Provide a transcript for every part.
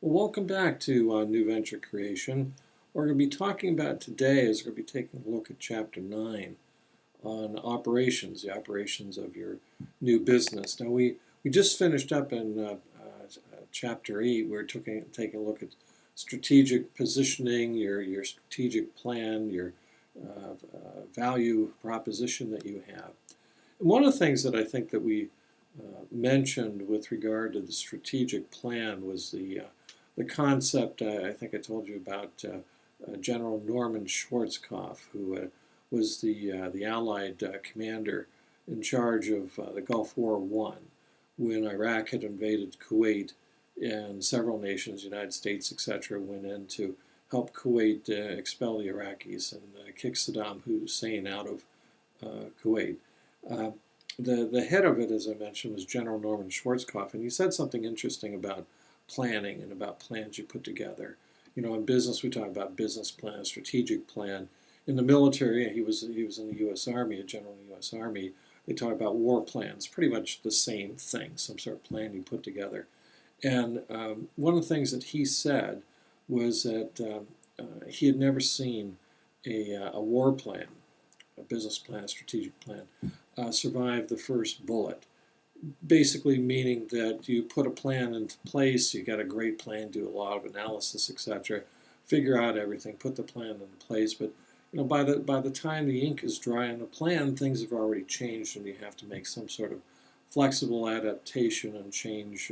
Well, welcome back to New Venture Creation. What we're going to be talking about today is we're going to be taking a look at Chapter 9 on operations, the operations of your new business. Now, we just finished up in Chapter 8. We're taking a look at strategic positioning, your strategic plan, your value proposition that you have. And one of the things that I think that we mentioned with regard to the strategic plan was the concept. I think I told you about General Norman Schwarzkopf, who was the Allied commander in charge of the Gulf War I, when Iraq had invaded Kuwait, and several nations, United States, etc., went in to help Kuwait expel the Iraqis and kick Saddam Hussein out of Kuwait. The head of it, as I mentioned, was General Norman Schwarzkopf, and he said something interesting about planning and about plans you put together. You know, in business we talk about business plan, strategic plan. In the military, he was in the U.S. Army, a general in the U.S. Army. They talk about war plans, pretty much the same thing, some sort of plan you put together. And one of the things that he said was that he had never seen a war plan, a business plan, a strategic plan, survive the first bullet. Basically meaning that you put a plan into place, you got a great plan, do a lot of analysis, etc., figure out everything, put the plan in place, but you know, by the time the ink is dry on the plan, things have already changed, and you have to make some sort of flexible adaptation and change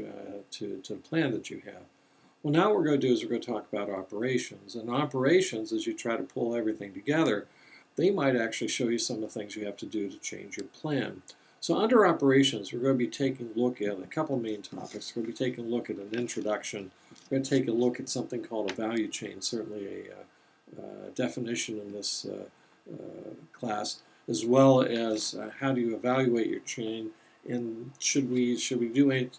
to the plan that you have. Well, now what we're going to do is we're going to talk about operations. And operations, as you try to pull everything together, they might actually show you some of the things you have to do to change your plan. So under operations, we're going to be taking a look at a couple of main topics. We're going to be taking a look at an introduction. We're going to take a look at something called a value chain, certainly a definition in this class, as well as how do you evaluate your chain, and should we do any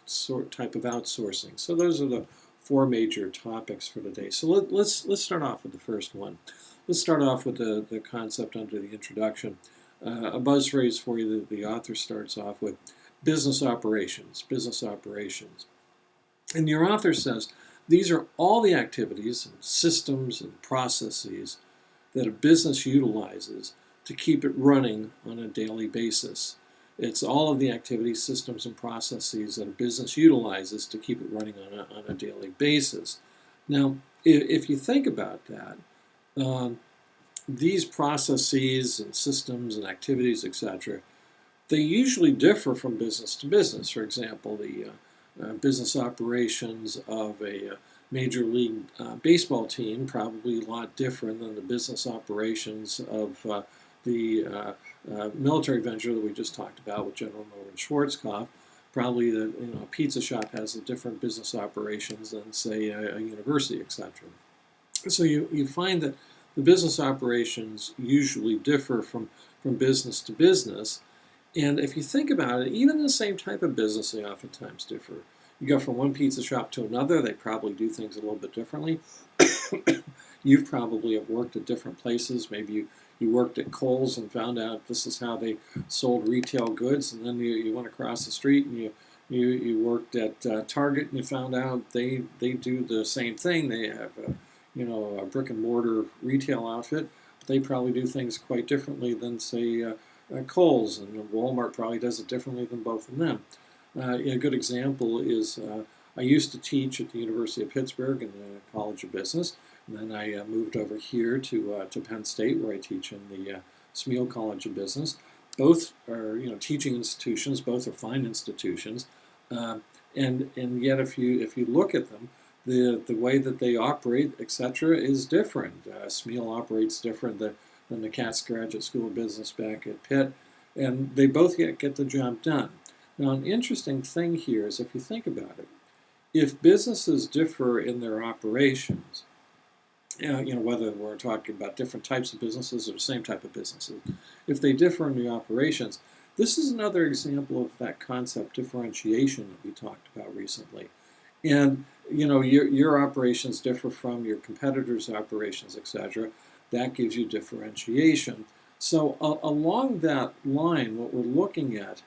type of outsourcing. So those are the four major topics for today. So let's start off with the first one. Let's start off with the concept under the introduction. A buzz phrase for you that the author starts off with: business operations, business operations. And your author says, these are all the activities and systems and processes that a business utilizes to keep it running on a daily basis. It's all of the activities, systems, and processes that a business utilizes to keep it running on a daily basis. Now, if you think about that, these processes and systems and activities, etc., they usually differ from business to business. For example, the business operations of a Major League Baseball team probably a lot different than the business operations of the military venture that we just talked about with General Norman Schwarzkopf. Probably a pizza shop has a different business operations than, say, a university, etc. So you find that the business operations usually differ from business to business. And if you think about it, even the same type of business, they oftentimes differ. You go from one pizza shop to another, they probably do things a little bit differently. You probably have worked at different places. Maybe you worked at Kohl's and found out this is how they sold retail goods, and then you went across the street and you worked at Target and you found out they do the same thing. They have a brick and mortar retail outfit. They probably do things quite differently than, say, Kohl's, and Walmart probably does it differently than both of them. A good example is I used to teach at the University of Pittsburgh in the College of Business, and then I moved over here to Penn State, where I teach in the Smeal College of Business. Both are teaching institutions. Both are fine institutions, and yet if you look at them, the way that they operate, etc., is different. Smeal operates different than the Katz Graduate School of Business back at Pitt, and they both get the job done. Now, an interesting thing here is, if you think about it, if businesses differ in their operations, whether we're talking about different types of businesses or the same type of businesses, if they differ in the operations, this is another example of that concept differentiation that we talked about recently. And your operations differ from your competitors' operations, etc. That gives you differentiation. So along that line, what we're looking at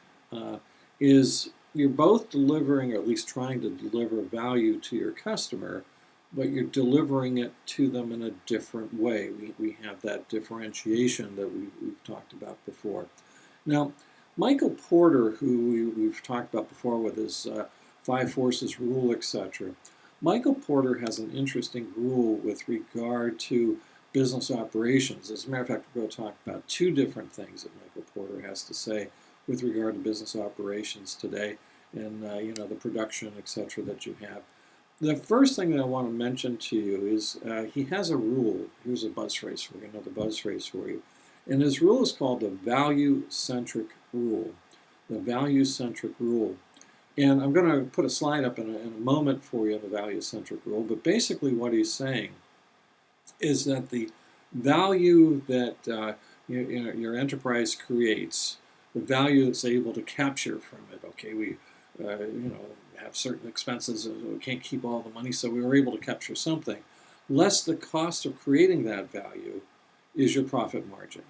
is you're both delivering, or at least trying to deliver value to your customer, but you're delivering it to them in a different way. We have that differentiation that we've talked about before. Now, Michael Porter, who we've talked about before with his five forces rule, etc. Michael Porter has an interesting rule with regard to business operations. As a matter of fact, we're going to talk about two different things that Michael Porter has to say with regard to business operations today, and the production, etc., that you have. The first thing that I want to mention to you is he has a rule. Here's a buzz phrase for you, another buzz phrase for you. And his rule is called the value-centric rule. The value-centric rule. And I'm going to put a slide up in a moment for you on the value-centric rule. But basically what he's saying is that the value that your enterprise creates, the value it's able to capture from it. Okay, we have certain expenses, we can't keep all the money, so we were able to capture something. Less the cost of creating that value is your profit margin.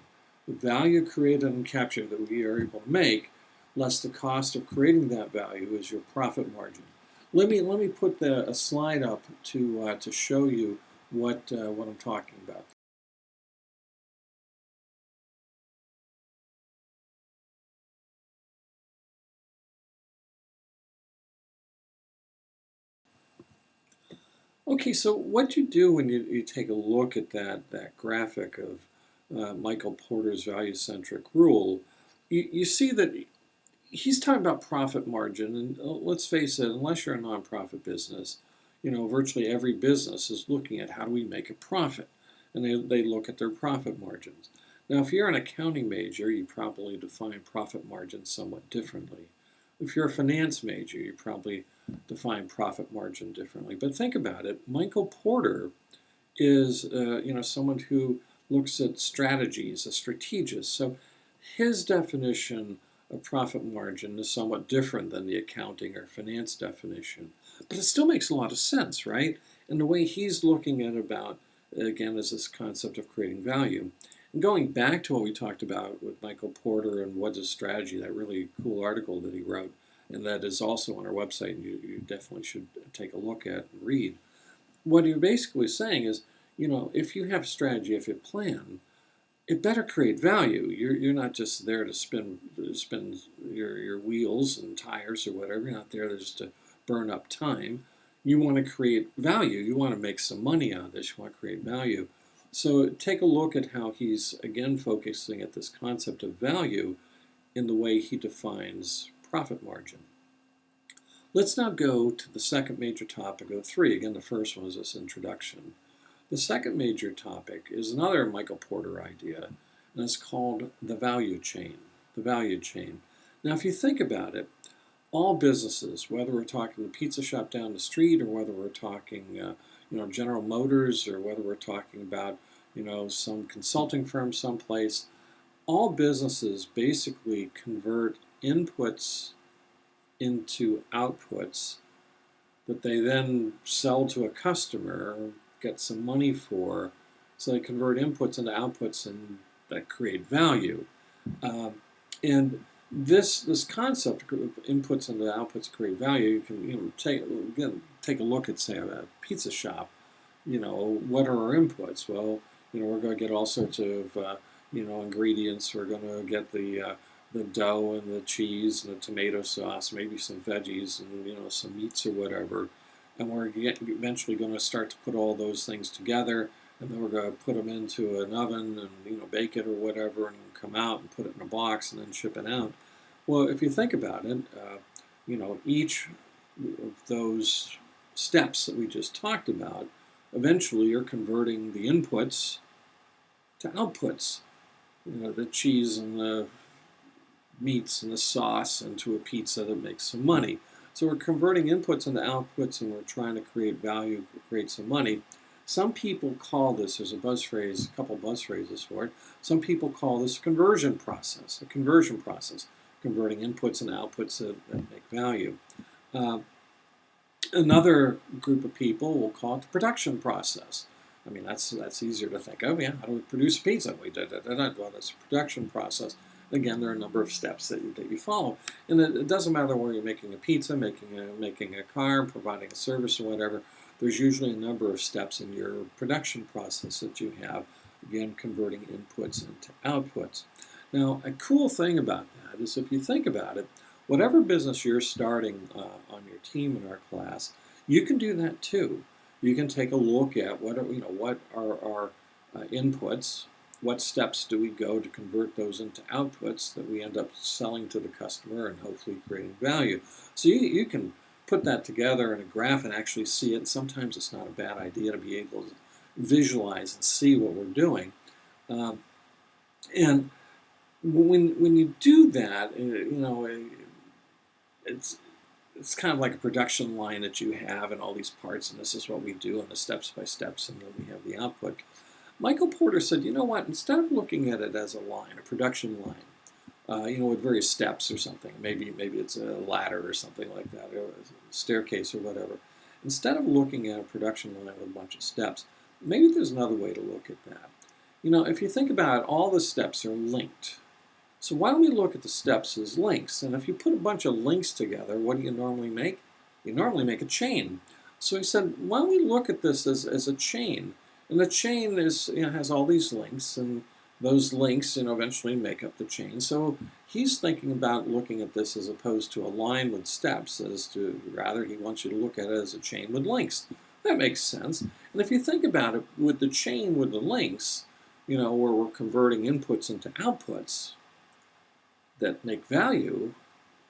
The value created and captured that we are able to make, less the cost of creating that value is your profit margin. Let me put a slide up to show you what I'm talking about. Okay, so what you do when you take a look at that graphic of Michael Porter's value-centric rule, you see that he's talking about profit margin, and let's face it, unless you're a nonprofit business, virtually every business is looking at how do we make a profit, and they look at their profit margins. Now, if you're an accounting major, you probably define profit margins somewhat differently. If you're a finance major, you probably define profit margin differently. But think about it. Michael Porter is someone who looks at strategies, a strategist. So his definition of profit margin is somewhat different than the accounting or finance definition. But it still makes a lot of sense, right? And the way he's looking at about, again, is this concept of creating value. And going back to what we talked about with Michael Porter and What is Strategy, that really cool article that he wrote, and that is also on our website, and you definitely should take a look at and read. What you're basically saying is, if you have a strategy, if you plan, it better create value. You're not just there to spin your wheels and tires or whatever. You're not there just to burn up time. You want to create value. You want to make some money on this. You want to create value. So take a look at how he's, again, focusing at this concept of value in the way he defines profit margin. Let's now go to the second major topic of three. Again, the first one is this introduction. The second major topic is another Michael Porter idea, and it's called the value chain. The value chain. Now, if you think about it, all businesses, whether we're talking the pizza shop down the street or whether we're talking General Motors or whether we're talking about some consulting firm someplace, all businesses basically convert inputs into outputs that they then sell to a customer, get some money for. So they convert inputs into outputs and that create value. And this concept of inputs into outputs create value, you can take a look at, say, a pizza shop. What are our inputs? Well, we're going to get all sorts of ingredients. We're going to get the dough and the cheese and the tomato sauce, maybe some veggies and some meats or whatever. And we're eventually going to start to put all those things together, and then we're going to put them into an oven and bake it or whatever, and come out and put it in a box and then ship it out. Well, if you think about it, each of those steps that we just talked about, eventually you're converting the inputs to outputs. The cheese and the meats and the sauce into a pizza that makes some money. So we're converting inputs into outputs, and we're trying to create value, create some money. Some people call this, there's a couple buzz phrases for it. Some people call this a conversion process, converting inputs and outputs that make value. Another group of people will call it the production process. That's easier to think of. Yeah, how do we produce pizza? Well, that's a production process. Again, there are a number of steps that you follow. And it doesn't matter whether you're making a pizza, making a car, providing a service, or whatever. There's usually a number of steps in your production process that you have, again, converting inputs into outputs. Now, a cool thing about that is if you think about it, whatever business you're starting on your team in our class, you can do that too. You can take a look at what are our inputs, what steps do we go to convert those into outputs that we end up selling to the customer and hopefully creating value. So you can put that together in a graph and actually see it. Sometimes it's not a bad idea to be able to visualize and see what we're doing. And when you do that, it's kind of like a production line that you have and all these parts, and this is what we do and the steps by steps, and then we have the output. Michael Porter said, you know what, instead of looking at it as a line, a production line, with various steps or something, maybe it's a ladder or something like that, or a staircase or whatever, instead of looking at a production line with a bunch of steps, maybe there's another way to look at that. If you think about it, all the steps are linked. So why don't we look at the steps as links? And if you put a bunch of links together, what do you normally make? You normally make a chain. So he said, why don't we look at this as a chain? And the chain has all these links, and those links eventually make up the chain. So he's thinking about looking at this as opposed to a line with steps, rather he wants you to look at it as a chain with links. That makes sense. And if you think about it, with the chain with the links, where we're converting inputs into outputs that make value,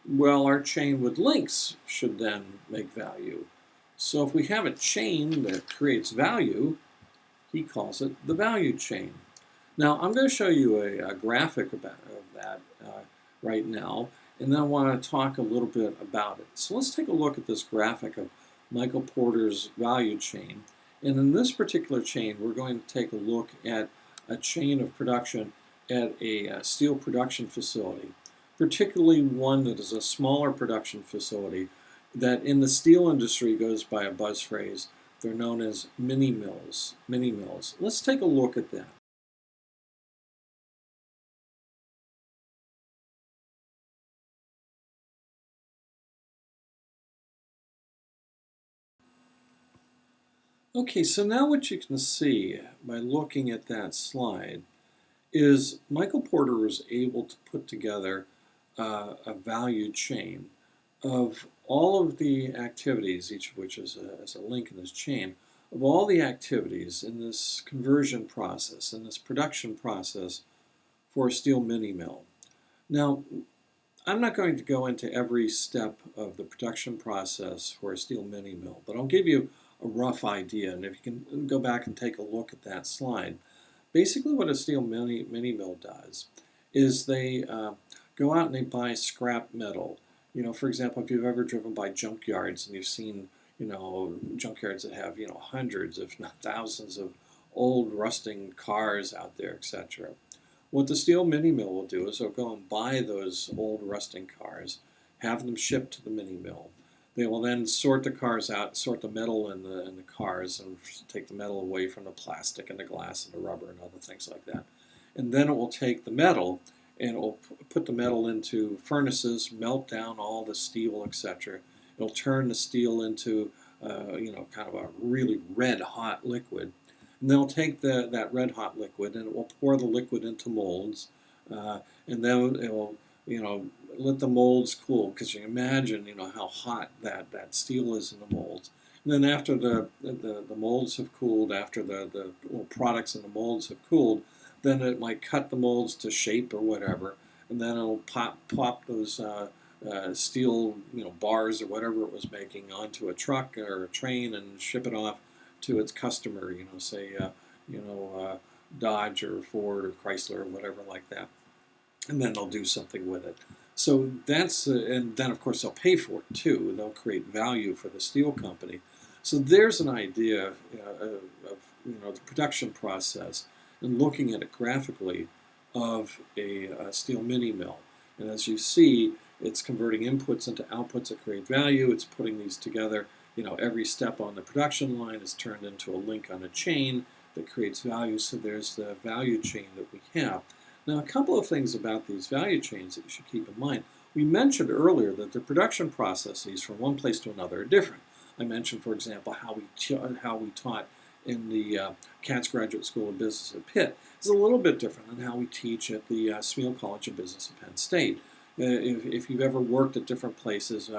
well, our chain with links should then make value. So if we have a chain that creates value, he calls it the value chain. Now, I'm going to show you a graphic of that right now, and then I want to talk a little bit about it. So let's take a look at this graphic of Michael Porter's value chain. And in this particular chain, we're going to take a look at a chain of production at a steel production facility, particularly one that is a smaller production facility that in the steel industry goes by a buzz phrase. They're known as mini mills. Mini mills. Let's take a look at that. Okay, so now what you can see by looking at that slide is Michael Porter was able to put together a value chain of all of the activities, each of which is a link in this chain, of all the activities in this conversion process, in this production process for a steel mini mill. Now, I'm not going to go into every step of the production process for a steel mini mill, but I'll give you a rough idea, and if you can go back and take a look at that slide. Basically what a steel mini mill does is they go out and they buy scrap metal. For example, if you've ever driven by junkyards and you've seen, junkyards that have, hundreds, if not thousands of old rusting cars out there, etc. What the steel mini mill will do is they'll go and buy those old rusting cars, have them shipped to the mini mill. They will then sort the cars out, sort the metal in the cars, and take the metal away from the plastic and the glass and the rubber and other things like that. And then it will take the metal and it will put the metal into furnaces, melt down all the steel, etc. It'll turn the steel into, kind of a really red-hot liquid. And they'll take that red-hot liquid and it will pour the liquid into molds, and then it will, let the molds cool, because you can imagine, how hot that steel is in the molds. And then after the molds have cooled, after the products in the molds have cooled, then it might cut the molds to shape or whatever, and then it'll pop those steel bars or whatever it was making onto a truck or a train and ship it off to its customer, say Dodge or Ford or Chrysler or whatever like that, and then they'll do something with it. So that's, and then of course they'll pay for it too. They'll create value for the steel company. So there's an idea of the production process and looking at it graphically of a steel mini mill. And as you see, it's converting inputs into outputs that create value. It's putting these together. Every step on the production line is turned into a link on a chain that creates value. So there's the value chain that we have. Now, a couple of things about these value chains that you should keep in mind. We mentioned earlier that the production processes from one place to another are different. I mentioned, for example, how we taught in the Katz Graduate School of Business at Pitt is a little bit different than how we teach at the Smeal College of Business at Penn State. If you've ever worked at different places,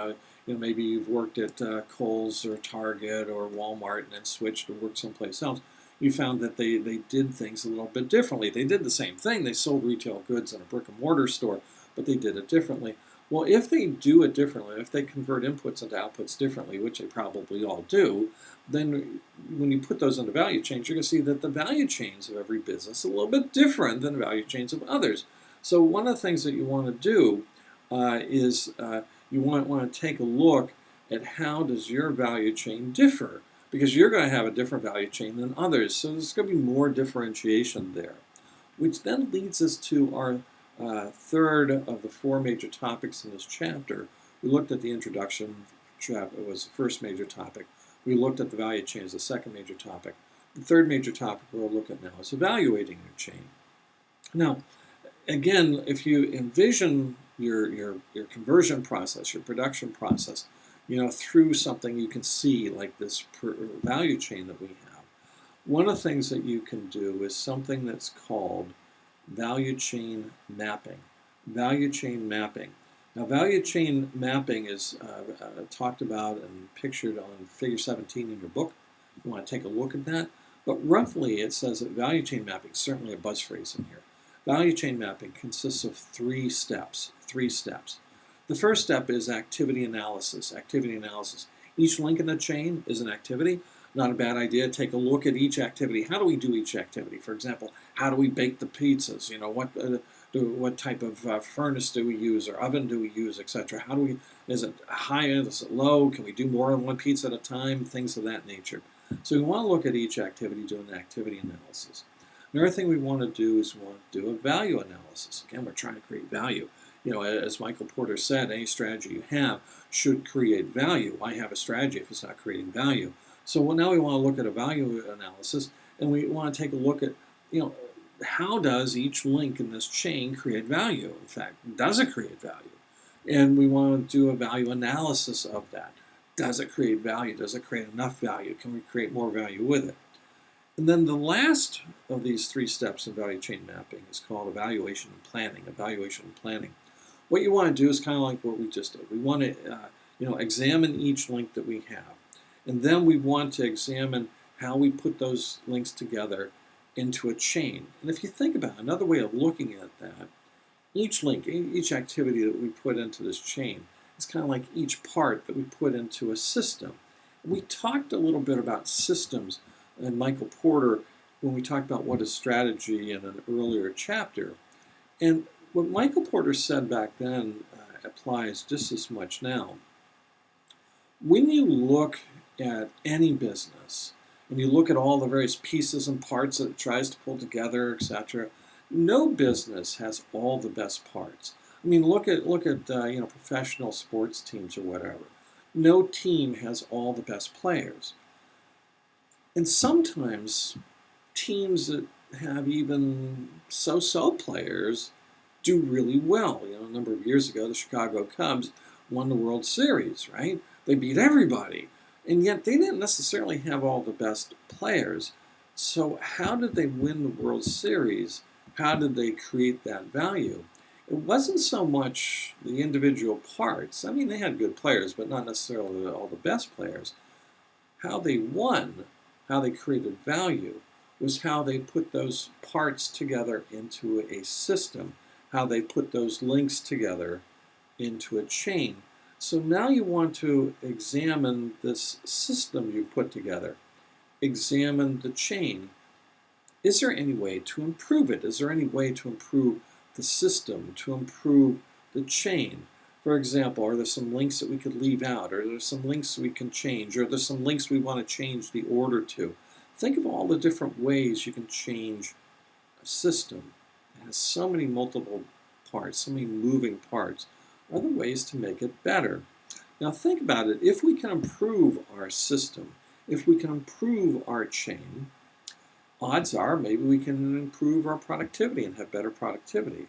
maybe you've worked at Kohl's or Target or Walmart and then switched to work someplace else, you found that they did things a little bit differently. They did the same thing. They sold retail goods in a brick and mortar store, but they did it differently. Well, if they do it differently, if they convert inputs into outputs differently, which they probably all do, then when you put those into value chains, you're going to see that the value chains of every business are a little bit different than the value chains of others. So one of the things that you want to do is you want to take a look at how does your value chain differ, because you're going to have a different value chain than others. So there's going to be more differentiation there, which then leads us to our third of the four major topics in this chapter. We looked at the introduction, it was the first major topic. We looked at the value chain as the second major topic. The third major topic we'll look at now is evaluating your chain. Now, again, if you envision your conversion process, your production process, through something you can see like this value chain that we have, one of the things that you can do is something that's called value chain mapping. Value chain mapping. Now, value chain mapping is talked about and pictured on figure 17 in your book. You want to take a look at that. But roughly, it says that value chain mapping, certainly a buzz phrase in here. Value chain mapping consists of three steps. The first step is activity analysis. Activity analysis. Each link in the chain is an activity. Not a bad idea. Take a look at each activity. How do we do each activity? For example, how do we bake the pizzas? What type of furnace do we use or oven do we use, etc.? Is it high, is it low? Can we do more than one pizza at a time? Things of that nature. So we want to look at each activity, do an activity analysis. Another thing we want to do is we want to do a value analysis. Again, we're trying to create value. As Michael Porter said, any strategy you have should create value. Why have a strategy if it's not creating value? So now we want to look at a value analysis, and we want to take a look at, how does each link in this chain create value? In fact, does it create value? And we want to do a value analysis of that. Does it create value? Does it create enough value? Can we create more value with it? And then the last of these three steps in value chain mapping is called evaluation and planning. Evaluation and planning. What you want to do is kind of like what we just did. We want to examine each link that we have. And then we want to examine how we put those links together into a chain. And if you think about it, another way of looking at that, each link, each activity that we put into this chain is kind of like each part that we put into a system. And we talked a little bit about systems and Michael Porter when we talked about what is strategy in an earlier chapter. And what Michael Porter said back then applies just as much now. When you look at any business, and you look at all the various pieces and parts that it tries to pull together, etc., no business has all the best parts. I mean, look at professional sports teams or whatever. No team has all the best players. And sometimes teams that have even so-so players do really well. A number of years ago, the Chicago Cubs won the World Series, right? They beat everybody. And yet they didn't necessarily have all the best players. So how did they win the World Series? How did they create that value? It wasn't so much the individual parts. I mean, they had good players, but not necessarily all the best players. How they won, how they created value, was how they put those parts together into a system, how they put those links together into a chain. So now you want to examine this system you've put together. Examine the chain. Is there any way to improve it? Is there any way to improve the system, to improve the chain? For example, are there some links that we could leave out? Or are there some links we can change? Or are there some links we want to change the order to? Think of all the different ways you can change a system. It has so many multiple parts, so many moving parts. Are there ways to make it better? Now think about it. If we can improve our system, if we can improve our chain, odds are maybe we can improve our productivity and have better productivity.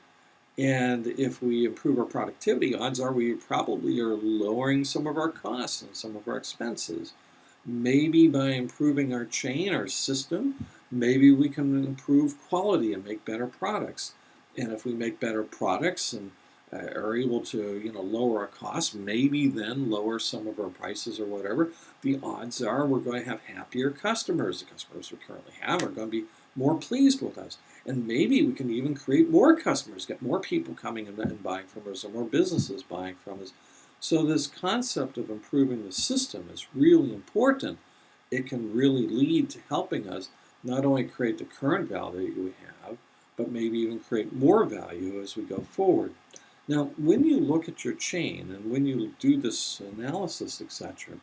And if we improve our productivity, odds are we probably are lowering some of our costs and some of our expenses. Maybe by improving our chain, our system, maybe we can improve quality and make better products. And if we make better products and are able to, lower our costs, maybe then lower some of our prices or whatever, the odds are we're going to have happier customers. The customers we currently have are going to be more pleased with us. And maybe we can even create more customers, get more people coming and buying from us, or more businesses buying from us. So this concept of improving the system is really important. It can really lead to helping us not only create the current value we have, but maybe even create more value as we go forward. Now, when you look at your chain and when you do this analysis, etc.,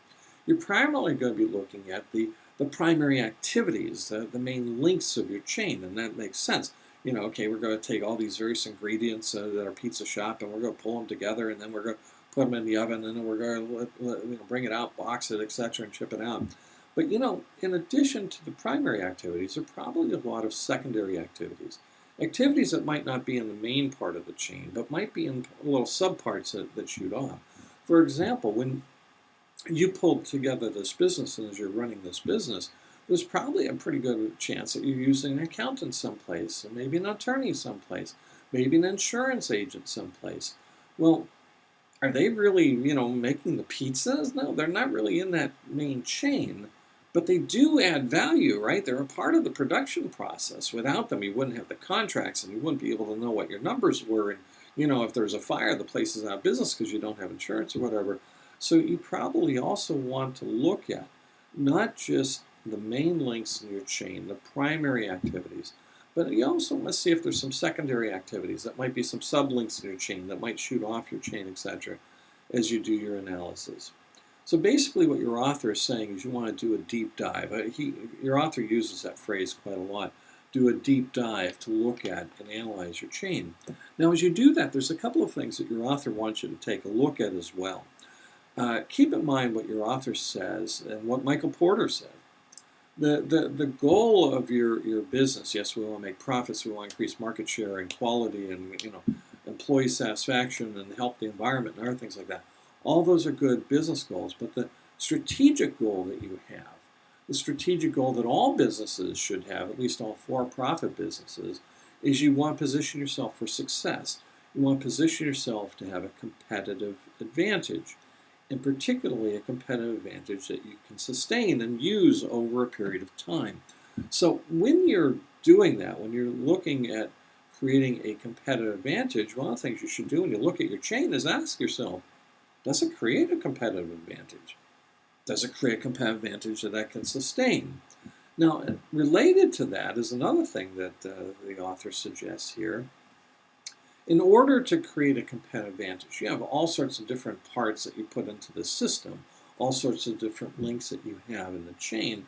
you're primarily going to be looking at the primary activities, the main links of your chain, and that makes sense. Okay, we're going to take all these various ingredients that are pizza shop, and we're going to pull them together, and then we're going to put them in the oven, and then we're going to bring it out, box it, etc., and ship it out. But in addition to the primary activities, there are probably a lot of secondary activities. Activities that might not be in the main part of the chain, but might be in little subparts that shoot off. For example, when you pull together this business and as you're running this business, there's probably a pretty good chance that you're using an accountant someplace, and maybe an attorney someplace, maybe an insurance agent someplace. Well, are they really, making the pizzas? No, they're not really in that main chain, but they do add value, right? They're a part of the production process. Without them, you wouldn't have the contracts, and you wouldn't be able to know what your numbers were. And, if there's a fire, the place is out of business because you don't have insurance or whatever. So you probably also want to look at not just the main links in your chain, the primary activities, but you also want to see if there's some secondary activities. That might be some sublinks in your chain that might shoot off your chain, etc., as you do your analysis. So basically what your author is saying is you want to do a deep dive. Your author uses that phrase quite a lot. Do a deep dive to look at and analyze your chain. Now as you do that, there's a couple of things that your author wants you to take a look at as well. Keep in mind what your author says and what Michael Porter said. The goal of your business, yes, we want to make profits, we want to increase market share and quality and employee satisfaction and help the environment and other things like that. All those are good business goals, but the strategic goal that you have, the strategic goal that all businesses should have, at least all for-profit businesses, is you want to position yourself for success. You want to position yourself to have a competitive advantage, and particularly a competitive advantage that you can sustain and use over a period of time. So when you're doing that, when you're looking at creating a competitive advantage, one of the things you should do when you look at your chain is ask yourself, does it create a competitive advantage? Does it create a competitive advantage that I can sustain? Now, related to that is another thing that the author suggests here. In order to create a competitive advantage, you have all sorts of different parts that you put into the system, all sorts of different links that you have in the chain.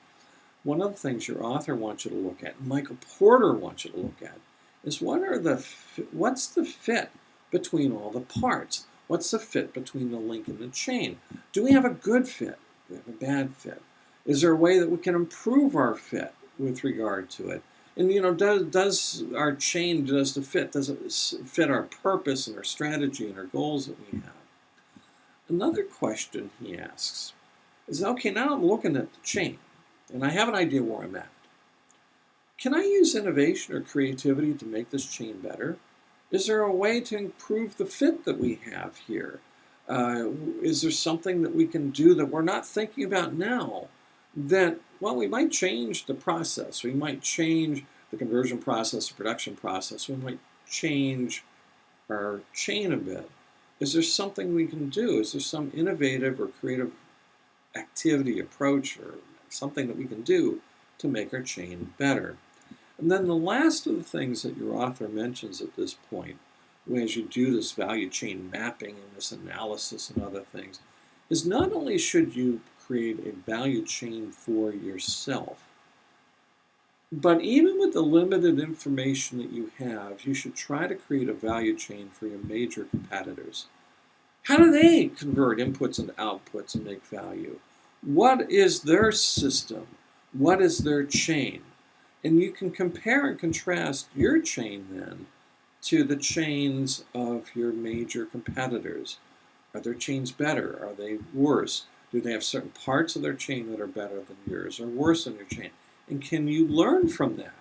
One of the things your author wants you to look at, and Michael Porter wants you to look at, is what's the fit between all the parts? What's the fit between the link and the chain? Do we have a good fit? Do we have a bad fit? Is there a way that we can improve our fit with regard to it? And does our chain, does it fit our purpose and our strategy and our goals that we have? Another question he asks is, okay, now I'm looking at the chain, and I have an idea where I'm at. Can I use innovation or creativity to make this chain better? Is there a way to improve the fit that we have here? Is there something that we can do that we're not thinking about now that, well, we might change the process. We might change the conversion process, the production process. We might change our chain a bit. Is there something we can do? Is there some innovative or creative activity, approach, or something that we can do to make our chain better? And then the last of the things that your author mentions at this point, as you do this value chain mapping and this analysis and other things, is not only should you create a value chain for yourself, but even with the limited information that you have, you should try to create a value chain for your major competitors. How do they convert inputs into outputs and make value? What is their system? What is their chain? And you can compare and contrast your chain then to the chains of your major competitors. Are their chains better? Are they worse? Do they have certain parts of their chain that are better than yours or worse than your chain? And can you learn from that?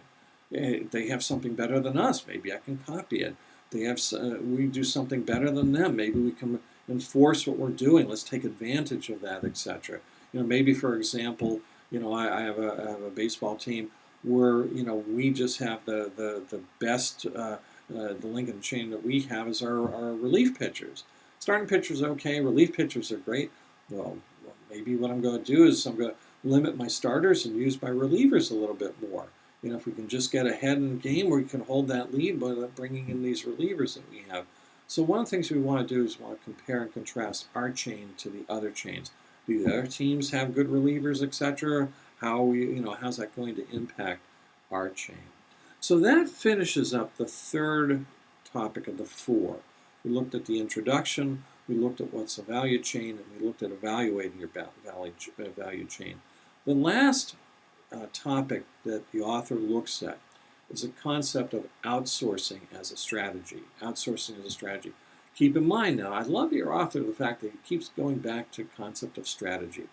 They have something better than us. Maybe I can copy it. They have we do something better than them. Maybe we can enforce what we're doing. Let's take advantage of that, etc. Maybe for example, I have a baseball team where we just have the best. The link in the chain that we have is our relief pitchers. Starting pitchers are okay. Relief pitchers are great. Well, maybe what I'm going to do is I'm going to limit my starters and use my relievers a little bit more. If we can just get ahead in the game, we can hold that lead by bringing in these relievers that we have. So one of the things we want to do is want to compare and contrast our chain to the other chains. Do the other teams have good relievers, etc.? How's that going to impact our chain? So that finishes up the third topic of the four. We looked at the introduction, we looked at what's a value chain, and we looked at evaluating your value chain. The last topic that the author looks at is the concept of outsourcing as a strategy. Outsourcing as a strategy. Keep in mind now, I love your author the fact that he keeps going back to the concept of strategy.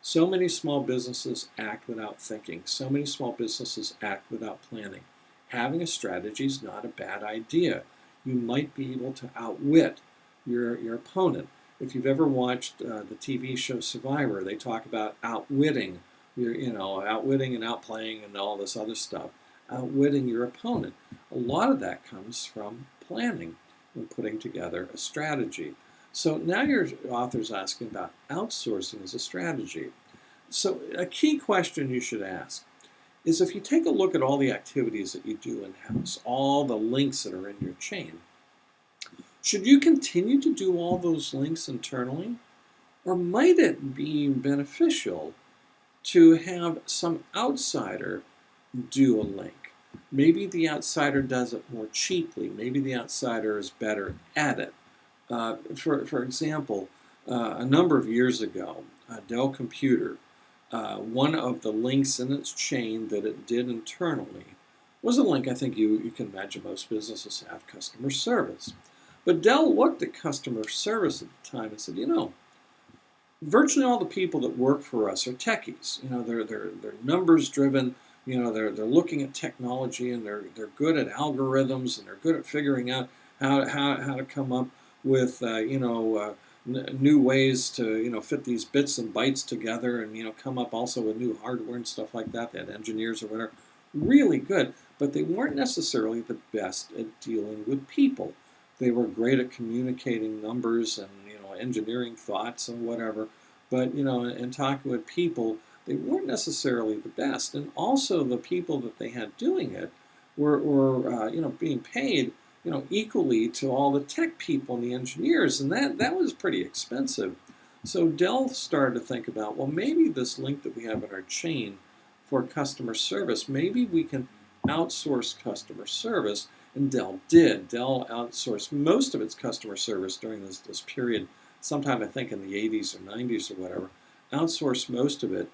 So many small businesses act without thinking. So many small businesses act without planning. Having a strategy is not a bad idea. You might be able to outwit your opponent. If you've ever watched the TV show Survivor, they talk about outwitting, outwitting and outplaying and all this other stuff. Outwitting your opponent. A lot of that comes from planning and putting together a strategy. So now your author's asking about outsourcing as a strategy. So a key question you should ask is, if you take a look at all the activities that you do in-house, all the links that are in your chain, should you continue to do all those links internally? Or might it be beneficial to have some outsider do a link? Maybe the outsider does it more cheaply. Maybe the outsider is better at it. For example, a number of years ago, Dell Computer, one of the links in its chain that it did internally was a link I think you can imagine most businesses have: customer service. But Dell looked at customer service at the time and said, virtually all the people that work for us are techies. They're numbers driven. They're looking at technology, and they're good at algorithms, and they're good at figuring out how to come up with new ways to fit these bits and bytes together, and come up also with new hardware and stuff like that. They had engineers or whatever, really good, but they weren't necessarily the best at dealing with people. They were great at communicating numbers and engineering thoughts and whatever, but and talking with people, they weren't necessarily the best. And also the people that they had doing it were being paid equally to all the tech people and the engineers, and that was pretty expensive. So Dell started to think about, well, maybe this link that we have in our chain for customer service, maybe we can outsource customer service. And Dell did. Dell outsourced most of its customer service during this period, sometime I think in the 80s or 90s or whatever, outsourced most of it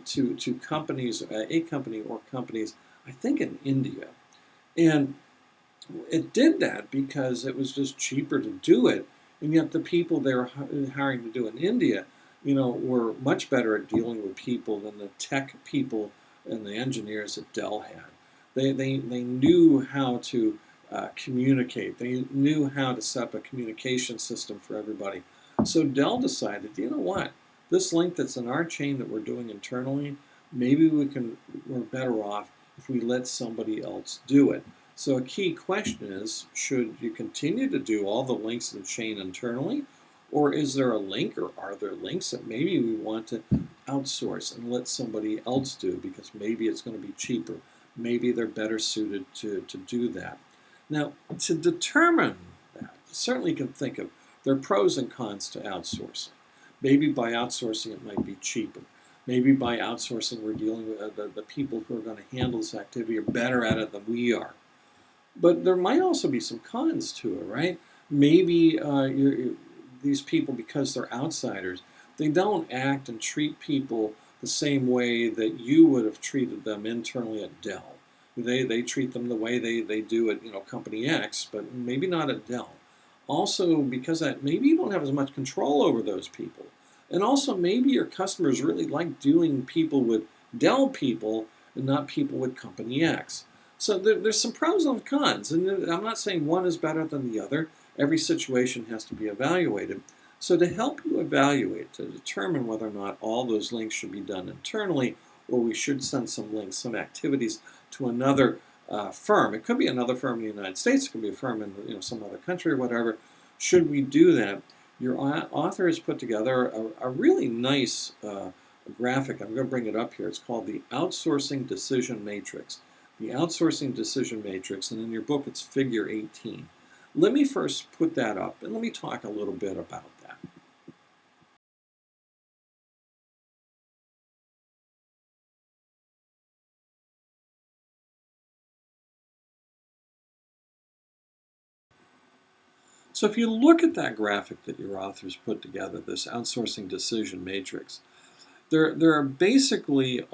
to companies, a company or companies, I think in India. And it did that because it was just cheaper to do it, and yet the people they were hiring to do in India, were much better at dealing with people than the tech people and the engineers that Dell had. They knew how to communicate. They knew how to set up a communication system for everybody. So Dell decided, what? This link that's in our chain that we're doing internally, maybe we're better off if we let somebody else do it. So a key question is, should you continue to do all the links in the chain internally? Or is there a link, or are there links that maybe we want to outsource and let somebody else do, because maybe it's going to be cheaper? Maybe they're better suited to do that. Now, to determine that, certainly you can think of, there are pros and cons to outsourcing. Maybe by outsourcing it might be cheaper. Maybe by outsourcing we're dealing with the people who are going to handle this activity are better at it than we are. But there might also be some cons to it, right? Maybe these people, because they're outsiders, they don't act and treat people the same way that you would have treated them internally at Dell. They treat them the way they do at company X, but maybe not at Dell. Also, because that maybe you don't have as much control over those people, and also maybe your customers really like doing people with Dell people and not people with company X. So there's some pros and cons, and I'm not saying one is better than the other. Every situation has to be evaluated. So to help you evaluate, to determine whether or not all those links should be done internally, or we should send some links, some activities to another firm. It could be another firm in the United States. It could be a firm in some other country or whatever. Should we do that? Your author has put together a really nice graphic. I'm going to bring it up here. It's called the Outsourcing Decision Matrix. The Outsourcing Decision Matrix, and in your book it's figure 18. Let me first put that up, and let me talk a little bit about that. So if you look at that graphic that your authors put together, this outsourcing decision matrix, there are basically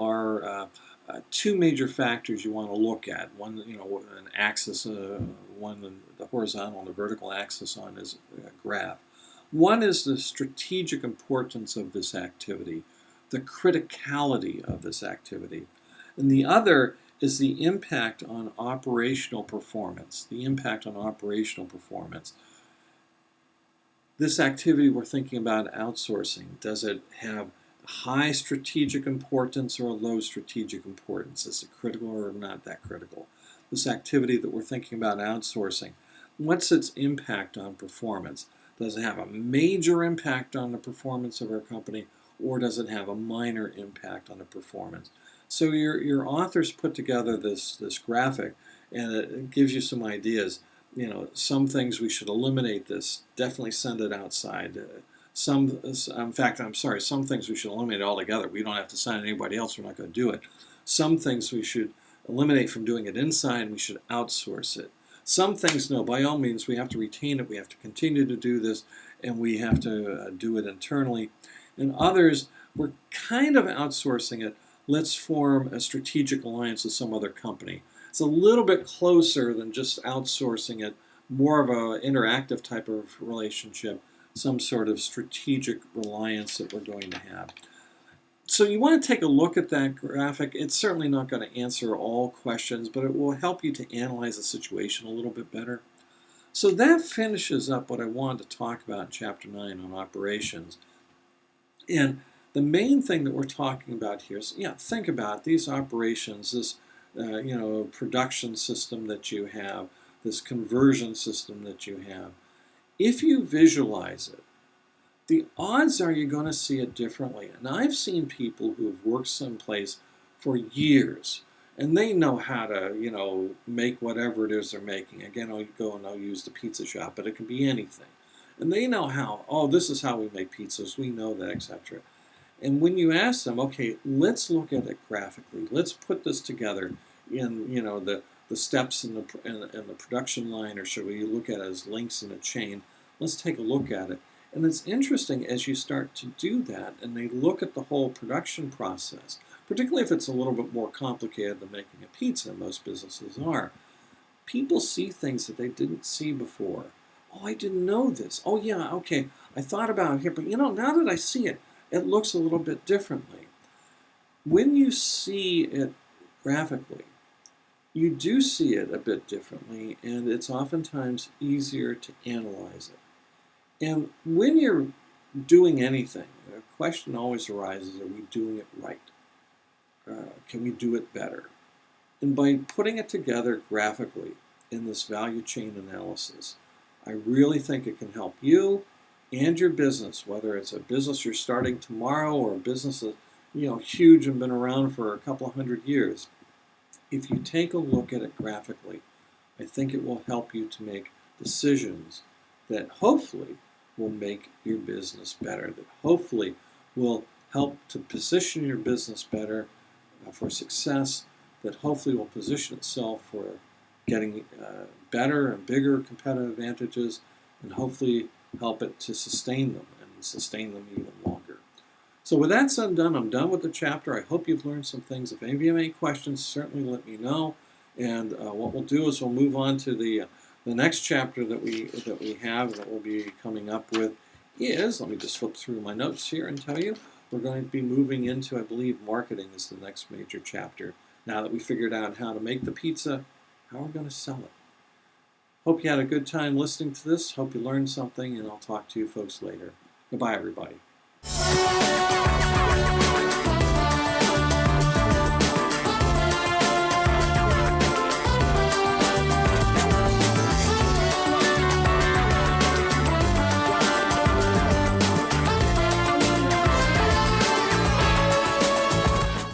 two major factors you want to look at. One, an axis, one the horizontal and the vertical axis on his graph. One is the strategic importance of this activity, the criticality of this activity, and the other is the impact on operational performance. The impact on operational performance. This activity we're thinking about outsourcing, does it have high strategic importance or low strategic importance? Is it critical or not that critical? This activity that we're thinking about outsourcing, what's its impact on performance? Does it have a major impact on the performance of our company, or does it have a minor impact on the performance? So your authors put together this graphic, and it gives you some ideas. Some things we should eliminate this, definitely send it outside. Some things we should eliminate altogether. We don't have to sign anybody else, we're not going to do it. Some things we should eliminate from doing it inside, we should outsource it. Some things, no, by all means, we have to retain it, we have to continue to do this, and we have to do it internally. And others, we're kind of outsourcing it. Let's form a strategic alliance with some other company. It's a little bit closer than just outsourcing it, more of an interactive type of relationship, some sort of strategic reliance that we're going to have. So you want to take a look at that graphic. It's certainly not going to answer all questions, but it will help you to analyze the situation a little bit better. So that finishes up what I wanted to talk about in Chapter 9 on operations. And the main thing that we're talking about here is, think about these operations, this production system that you have, this conversion system that you have. If you visualize it, the odds are you're going to see it differently. And I've seen people who have worked someplace for years, and they know how to, make whatever it is they're making. Again, I'll go and I'll use the pizza shop, but it can be anything. And they know how, this is how we make pizzas, we know that, etc. And when you ask them, okay, let's look at it graphically. Let's put this together in, the steps in the production line, or should we look at it as links in a chain? Let's take a look at it. And it's interesting as you start to do that, and they look at the whole production process, particularly if it's a little bit more complicated than making a pizza, most businesses are. People see things that they didn't see before. Oh, I didn't know this. Oh, yeah, okay, I thought about it here, but now that I see it, it looks a little bit differently. When you see it graphically, you do see it a bit differently, and it's oftentimes easier to analyze it. And when you're doing anything, a question always arises, are we doing it right? Can we do it better? And by putting it together graphically in this value chain analysis, I really think it can help you and your business, whether it's a business you're starting tomorrow or a business that's huge and been around for a couple of hundred years. If you take a look at it graphically, I think it will help you to make decisions that hopefully will make your business better, that hopefully will help to position your business better for success, that hopefully will position itself for getting better and bigger competitive advantages, and hopefully help it to sustain them and sustain them even longer. So with that said and done, I'm done with the chapter. I hope you've learned some things. If any of you have any questions, certainly let me know. And what we'll do is we'll move on to the next chapter that we have and that we'll be coming up with is, let me just flip through my notes here and tell you, we're going to be moving into, I believe, marketing is the next major chapter. Now that we figured out how to make the pizza, how are we going to sell it? Hope you had a good time listening to this. Hope you learned something, and I'll talk to you folks later. Goodbye, everybody.